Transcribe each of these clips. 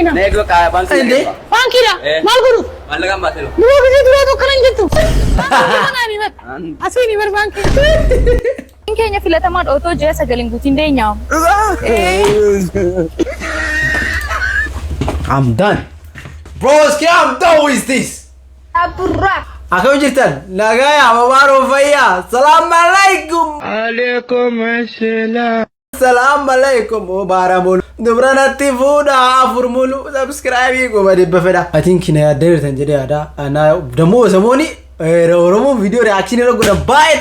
fereena. Neetu ka banki. Ende. Banki da. Mal guru. Mallaqa baaselo. Dua kali dua tu keren gitu. Mana ni ber? Asli ni ber banki. Kayaknya filatamat auto je sagaling gutin deh nyam. I'm done. Broski, I'm done with this. Apurak. Aku cerita, nagaya, mabaro faya. Assalamualaikum. Waalaikumsalam. Assalamualaikum. Baramul. Dobrana tifuda afurmulu subscribe ko bade bafeda. I think ina dare tanjede ada ana damo samoni oromo video reaction ro goda bae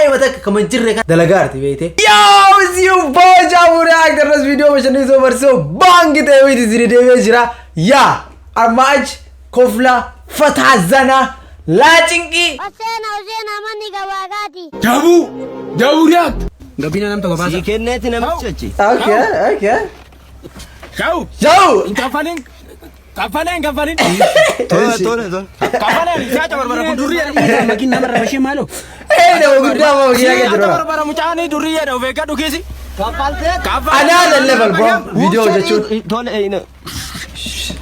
mata kaman jirre ka dalagarti bete. Yo, you boja mure actor this video machine so verso bangite with this video jira. Ya, armaj kofla fatazana la chinki. Osena mani gawagati. Jaburiat. Gabina nam to babasa. Si kennet nam chachi. Okay. Ciao. Kafaling. Tole. Kafaling siapa berbara duriya. Makin namar bashi malo. No gudda mo giya ke jiro. Berbara mucani duriya da vega dukesi. Another level bro. Video jechut. Tole ina.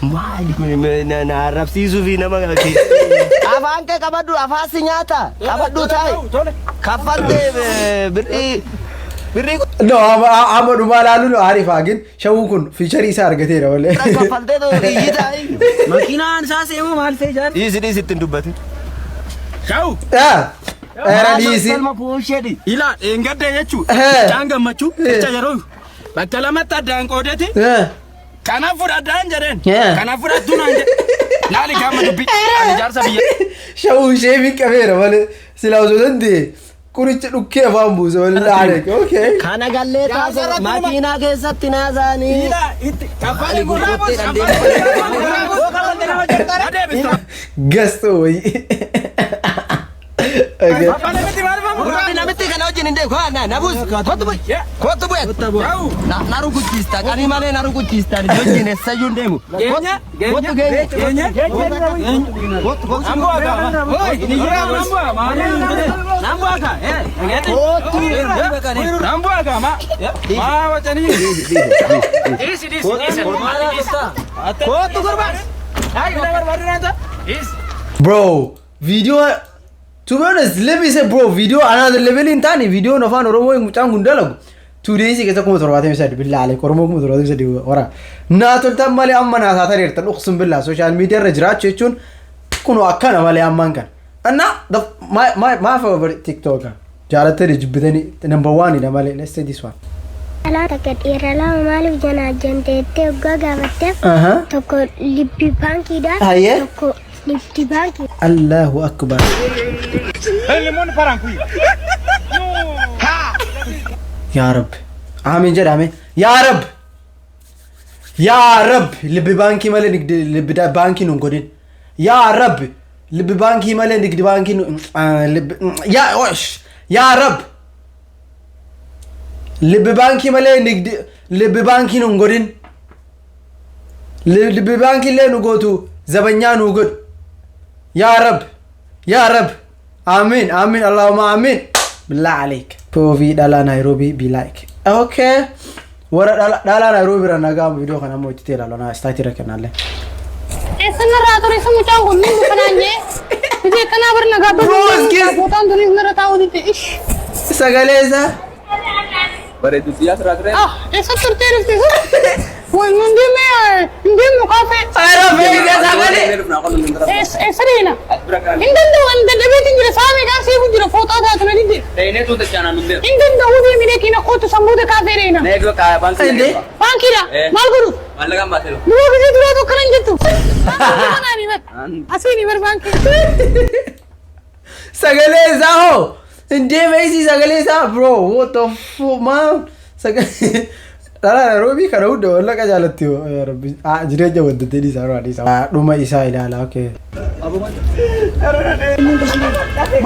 Malik na Arab si Sufi nama lagi. Avanke kabadu afasi nyata. Kabadu tai. Kafalde beri No, Ahmad Umalalu no Arif agin shawukun feature isa argate ra wale. kafalde to yidai. Makinan sa se mo mal se jar. Isi tindubati. Ciao. Era easy. Salma pushedi. Ila engade yechu. Janga machu. Chajaro. Bakala mata dan kodete. Kana fura dan jaren. Kana fura dunanje. Lali kama dubi. Ani jar sabiye. Shawu shaving kamera wale. Sila uzodande. Kuricha dukke fambu so wale lale. Okay. Kana galle ta makina ke satina zani. Ila it kafali Gasto wai. Okay. Nameti kana ojin inde kwa na nabus kotu boy naru kuchista kani mane naru kuchista jojine sayundemu kotu genya Bro, video to be honest, let me say bro, video another level in tani video no fan oromo mucang gundalagu. 2 days ke takum torwate mesad billah alek oromo kum torwate mesad ora. Na tolta mali amma na satar irtan uqsim billah social media rajrat chechun kuno akana mali amman kan. Anna the my favorite TikToker. Jarate rijbidani number 1 ina mali. Let's say this one. Ala takat irala mali jana jante te gaga batte. Toko lipi banki da. Aye. Toko lipi banki. Allahu akbar. يا رب آمين جد آمين يا رب لبي بانكي مالي نقد لبدا بانكي نقولين يا رب لبي بانكي مالي نقد بانكي يا رب لبي بانكي مالي نقد لبي بانكي نقولين لبي بانكي اللي نقولتو زبنيا نقول يا رب آمين اللهم آمين بالله عليك بوفي دالا نيروبي بي لايك اوكي ورا دالا نيروبي رانا غام فيديو كان مو تيلا لنا ستاتي ركناله Esana rato risa mucang gunni bukannya. Jadi kana bernaga Broskis. Bukan tulis nara tahu di ish. Sagaleza Bare tu siya sa ratre. Esa terteres de. Woi mundi mu kafe. ara vega sagale Esa rena. Indendo ande betin jira sami ga se bujira foto da tuna dide. Tene tu tachana nunde. Indendo udi mire kina koto sambude kafe rena. Neetu ka banki. Ende. Banki da. Mal guru. Mallaqa baaselo. Dua kali dua tu keren gitu. Mana ni ber? Asli ni ber banki. Sagaleza ho inde meisi sagaleza bro what the fuck man dala Nairobi kana udo wala ka jalatti ho ya rabbi jireja wadde di saro adi sa duma isa ilala okay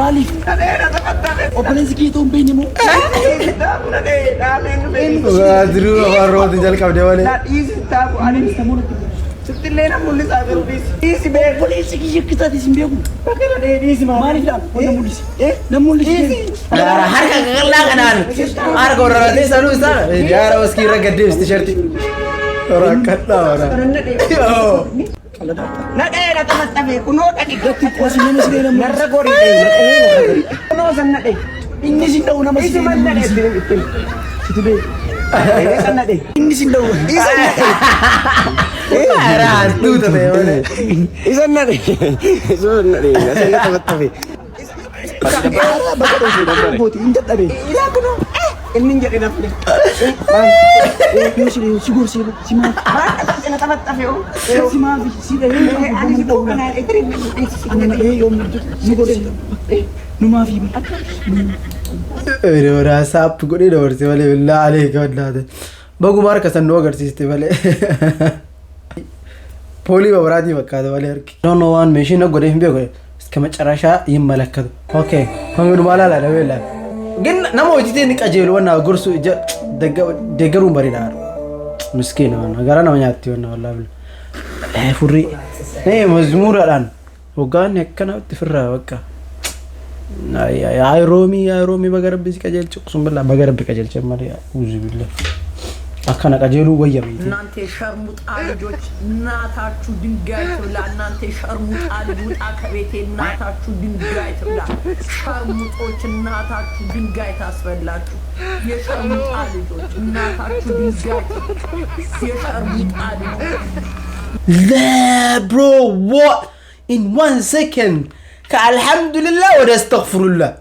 Malik. Opening segitu umpini mo. Adru waro dijal ka de wale Setilena mulis agar bis. Isi be Polisi kita di simbiaku. pakela de isi ma Malik dah. Namulis. har ka kala kanan har ko rarate salu sa yara uski ragade t-shirt Rakkadhaa wara. Nadhee na taphatafe kunoo dhaqi gotti qosi nama siree nama narra gorii dhee kunoo san nadhee inni si dha'u nama siree nama nadhee ittiin situdee san nadhee inni si dha'u isa nadhee Raartuu ta'e malee. isa nadhee nasa na taphatafe bakka dhoofuu danda'e booti hin dadhabee ilaa kunoo inni hin jedhe nafne yoo si gorsi si maa na taphatafe si maa si dhahee ani si dha'u kanaa ani yoo si gorsi numaa fi Wara saap godhee dabarse malee billaa alee gallaate. Baguma harka san nu agarsiiste malee. Poolii babaraatii fakkaata malee harki. Nono waan meeshiin godhee hin beeku. Iska macarashaa ይመለከቱ. Okay. Kan maala la dawela. Gin nama hojii ni qajeelu wanna gorsu deeggaruun bareedaadha. Miskiina wanna gara nama nyaatti wanna wallahi. Furri. Mazmuuraadhaan. Hoggaan akkanatti firraa bakka. Ay Romi bagarabbi qajeelchu sun billa bagarabbi qajeelche malee uzu billah አካና ቀጀሉ ወየም እናንተ ሸርሙጣ ልጆች እናታችሁ ድንጋይ ትብላ እናንተ ሸርሙጣ ልጆች ከቤቴ እናታችሁ ድንጋይ ትብላ ሸርሙጦች እናታችሁ ድንጋይ ታስበላችሁ የሸርሙጣ ልጆች እናታችሁ ድንጋይ የሸርሙጣ ልጆች bro what in 1 second ከአልহামዱሊላህ ወደ አስተግፍሩላህ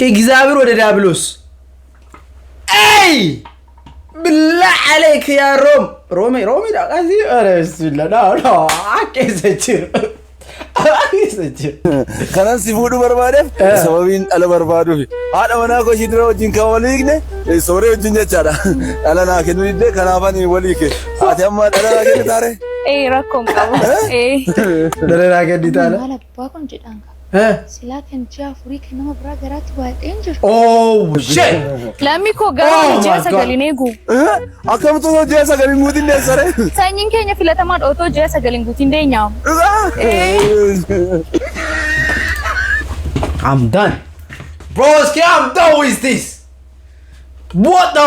كإجزابر ولا دابلوس أي بالله عليك يا رومي لا قصدي أنا بسم الله لا كيسجر كلام سيفودو بربادة سببين على بربادو في هذا وانا كوشي درو جينكا وليكنه سوري جنجة چادا على ناكنو يدي كنافاني وليكه أتيما على ناكني تاره إيه ركوم كابو إيه على ناكني تاره ما لباكم جدًا سلاكن جافوري كنما برا غراتي وايد انجر oh shit لامي كو غارو جيسا غلينيغو أكمل تو جيسا غلينغوتين ده سره سانين كينيا فيلاتمان اوتو جيسا غلينغوتين ده نيام I'm done broski I'm done with this what the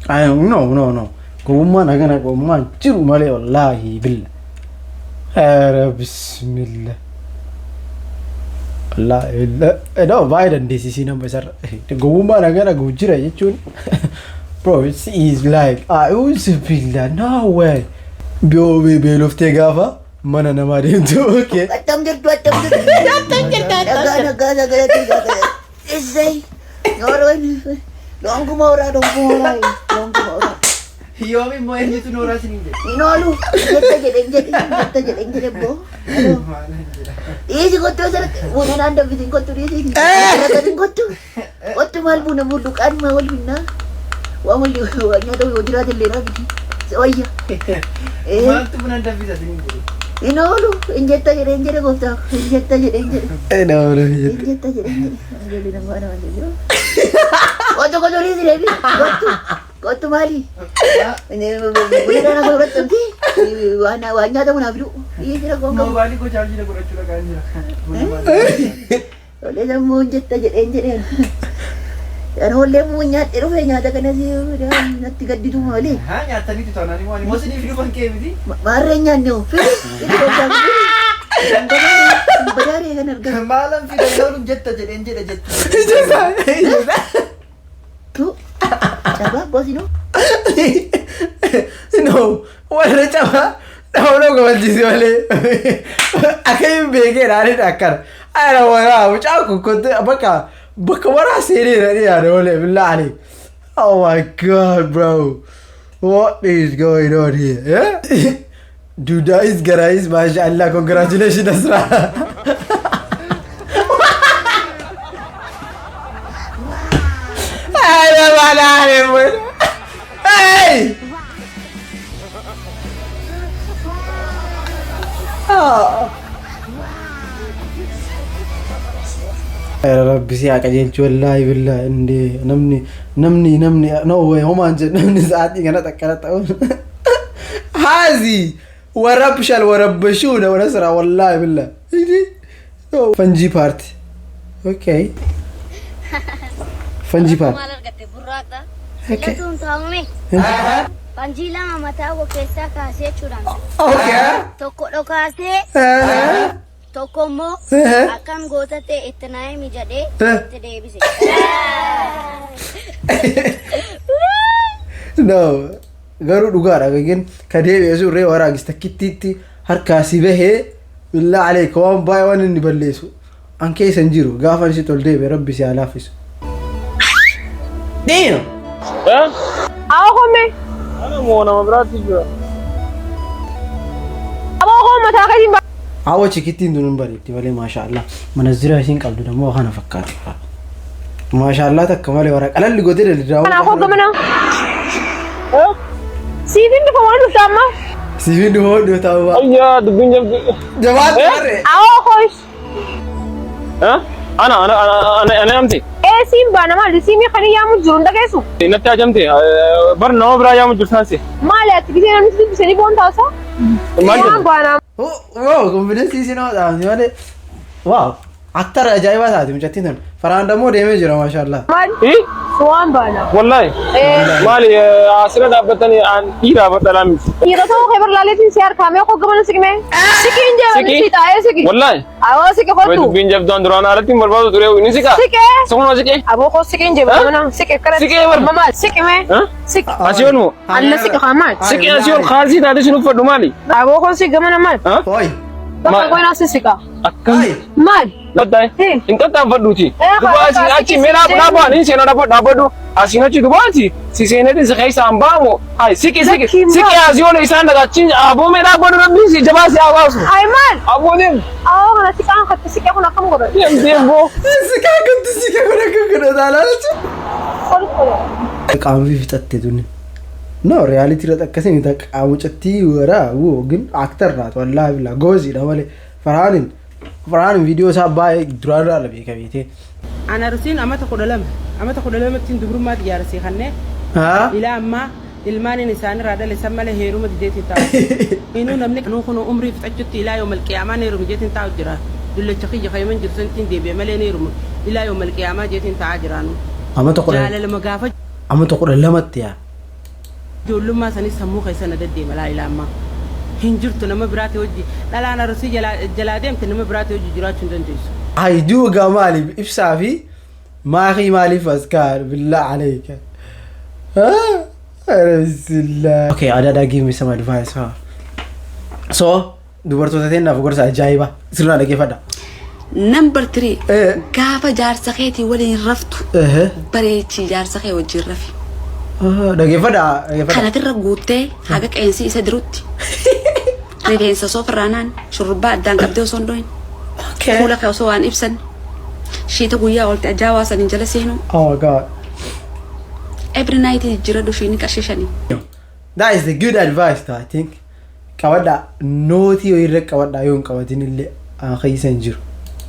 I no كوما نجنا كوما جرو مالي والله بالله يا بسم الله الله إلا ده وايد دي سينا بسر كوما نجنا كوجرا يجون bro it's like أعوذ بالله no way بيلوفتي غافا ما أنا ما دينتو okay إزاي نوروني لونكم أورا Yomi mo enye tu nora sininde. Inolu, jetta jede bo. Isi goto sar, bukan anda bikin goto di sini. Kadang goto mal buna budukan mal bina. Wa mal wanya do ujira de lera gitu. Soya. Mal tu buna anda bisa sininde. Inolu, jetta jede goto. Jetta jede. Inolu. Jetta jede. Jadi nama mana aja. Goto di sini lebi. Goto mali. Ini boleh nak buat nanti. Wanya ada mana biru. Iya kira kau. Mau balik kau cari dia kurang curang kan Boleh dah munjat aja enjer. Dan boleh munyat, erohnya ada kena sih. Nanti gadi tu malih. Hanya tadi tu tanah ni mana? Mesti ni video kan kau ni. Marahnya ni. Ini kau Bayar kan harga. Malam video orang jetta jadi enjer aja. Tu. Coba bos ini. No, wala coba. Tahu lo kau mesti wale. Akhirnya bege rani nakar. Ada wala, macam aku kau apa kah? Bagaimana sini ni ada wale billah. Oh my god, bro. What is going on here? Yeah? Duda is guys, mashallah, congratulations Asra. Ada mana ni pun? Hey! يا ربي سياك عجلت والله بالله عندي نمني نو way هم انجل نمني ساعتي انا تكلت هذه وربشل وربشونا ونسرع والله بالله فنجي بارتي Okay. Fanji Park. Maal argatte burraaqxa. Filatuun taa'ume. Fanjii lama mataa koo keessaa kaasee jechuudhaan. Okay. Tokko dhokaasee tokko immoo akkam goota ta'e itti naa'imi jedhee itti deebise. No. Garuu dhugaadha gageen ka deebi'ee surree waraagis takkittiitti harkaa si bahee billaa aleeka waan baay'ee waan inni balleessu an keessa hin jiru gaafa inni tol deebi'e rabbi si haa laaffisu. Damn! Ahoome. Ana moo nama biraatti jira. Aboo mataa keetiin Hawa cikittiin tun hin bareeddi malee maashaallah manazira isiin qabdu dammoo kana fakkaatu. Maashaallah takka malee waraqa qalalli godhee daldaa'u. Kana koo gamana. Siifin dhufa waan dhufta amma. Siifin dhufa waan dhufta amma. Ayyaa dubbiin jabdu. Jabaat barre. Awoo hoos. Ana amte. Siin baana maali siimii kan yaamu jiru hin dhageessu. Natti ajamte bar nama biraa yaamu jiru taasise. Maali ati gisee namni dubbisanii boon taasa? Maal jedhu? Baana. Wow, confidence isin haadha malee. Wow, aktar ajaa'ibaa taati mucattiin tun. Faraan dammoo deemee jira maashaallah. Maali? Waan baana. Wallahi. Maali asirra dhaabbatanii dhiiraa badalaa miti. Dhiira ta'uu kee barlaaleetiin si harkaamee koo gamana siqmee. Siqiin jeemanii si taa'ee siqi. Wallahi. Awoo siqe Wai kottu. dubbiin jabdaan duraan alatti barbaadu ture ni siqa. Siqee. Sokuma siqee. Aboo koo siqiin jeemanii mana siqe kare. Siqee bar. Mama siqimee. Siqe. Asii ol moo? Alla siqe qaamaan. Siqee asii ol kaasii taate sin uffadhu maali? Aboo koo si gamana maal? Hoy. Bakka goona si siqa. Akkam. Maal? Daddae. In tattaanfadhuuti. Duba asii achi meeraa dhaabaa ni seena dhaabadhu. Asiin achi dubaati. Si seeneeti si keessa hin baamu. Hai siqi. Siqi asii ol isaan dhagaachin aboo meeraa godhu rabbiin si jabaa si hawaasu. Ay maal? Aboo deem. Awoo kana siqaan katte siqee kun akkam godhan? Deem boo. Siqaa kunti siqaa kun akka godhata alaalacha. Qaamni fixatte tuni. No, reality rat akkasii miti qaamucatti waraa woo gin aktar raat wallahi billah gooziidha malee faraanin viidiyoo isaa baay'ee duraan irraa beeka beekte. Ana rusin amata kudha lama tin dubrummaa xiyyaarasee kannee ilaa ammaa ilmaan isaanii irraa dhale san malee heeruma dideetiin taa'u. Inuu namni kanuu kun umrii fixachutti ilaa yoo malqiyaamaa heeruma jeetiin taa'u jira. Dullacha kiyya kayyaman jirsan ittiin deebi'e malee heeruma ilaa yoo malqiyaamaa jeetiin taa'aa jiraanu. Amata kudha lamatti yaa. Ijoollummaa sanis sammuu keessa na deddeema laa ilaa ammaa. Hin jirtu nama biraati hojii dhalaan arusii jalaa deemte nama biraati hojii jiraachuu hin dandeessu. Hayduu gaa maaliif ibsaa fi maakii maaliif as kaan billaa aleeka. Okay, Adada give me some advice. So, dubartoota teennaaf gorsa ajaa'iba sirnaa dhaggeeffadha. Number 3 gaafa jaarsa keetii waliin raftu bareechii jaarsa kee wajjin rafi. Dhaggeeffadha. Kanatirra guuttee haga qeensi isa dirutti. Rifeensa soofirraanaan shurrubbaa addaan qabdee osoo hin dhohin. Fuula kee osoo waan ibsan. Shiita guyyaa oolte ajaa'aa saniin jala seenu. Oh my God. Every night jira dushiini qarshishanii. That is the good advice I think. Qabadha nootii yoo irra qabadha yoo hin qabatin illee keessa hin jiru.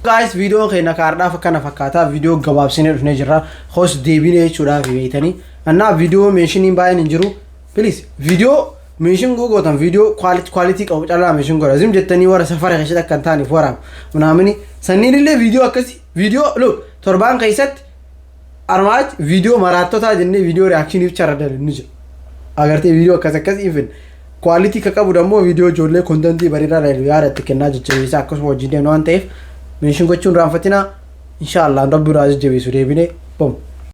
Guys, video keenya kaardhaaf akkana fakkaataa video gabaabsinee dhufnee jirra. Hoos deebinee jechuudhaaf beeytanii. Annaa video mentioning baay'een hin jiru. Please video mention googotan video quality qabu caalaa mention godha. Zim jettanii warra safara keessatti akka hin taaneef waraab. Munaamini sanniin illee video akkasii video look torbaan keessatti armaach video maraattotaa jennee video reaction ibsa ni jira. Agartee video akkas even quality ka qabu dammoo video ijoollee content bareedaa yaadatti kennaa jajjabeessaa akkasuma wajjin deemnu waan ta'eef mention gochuun raanfatina inshallah rabbi raajii jabeessu deebinee bom.